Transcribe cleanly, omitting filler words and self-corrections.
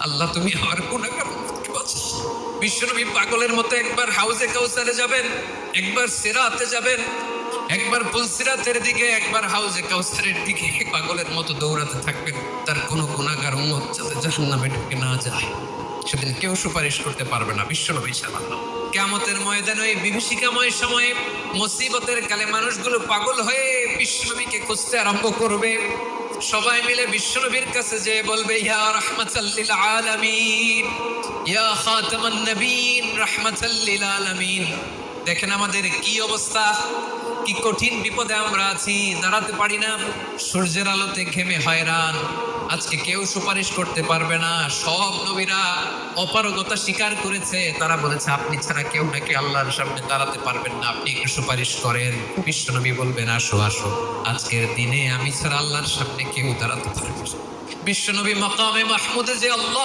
আল্লাহ তুমি আমার গুনাহগার উম্মতকে বাঁচাও। বিশ্বনবী পাগলের মতো একবার হাউজে কাউসারে যাবেন, একবার সিরাতে যাবেন, একবার পুলসিরাতের দিকে, একবার হাউজে কাউসারের দিকে পাগলের মতো দৌড়াতে থাকবেন। তার কোনো গুনাহগার উম্মত যাতে জাহান্নামে ঢুকে না যায়, সেদিন কেউ সুপারিশ করতে পারবে না বিশ্বনবী ছাড়া। কিয়ামতের ময়দানে ওই বিভীষিকাময় সময়ে মুসিবতের কালে মানুষগুলো পাগল হয়ে বিশ্বনবীকে খুঁজতে আরম্ভ করবে। সবাই মিলে বিশ্বনবীর কাছে যেয়ে বলবে, ইয়া রাহমাতাল লিল আলামিন, ইয়া খাতামান নবীন, রাহমাতাল লিল আলামিন। দেখেন আমাদের কি অবস্থা, কি কঠিন বিপদে আমরা আছি, দাঁড়াতে পারি না, সূর্যের আলোতে ঘেমে হয়রান। আজকে কেউ সুপারিশ করতে পারবে না। সব নবীরা অপারগতা স্বীকার করেছে, তারা বলেছে আপনি ছাড়া কেউ নাকি আল্লাহর সামনে দাঁড়াতে পারবেন না, আপনি একটু সুপারিশ করেন। বিশ্বনবী বলবেন, আসো আসো, আজকের দিনে আমি ছাড়া আল্লাহর সামনে কেউ দাঁড়াতে পারবে না। বিশ্বনবী মাকামে মাহমুদে যে আল্লাহ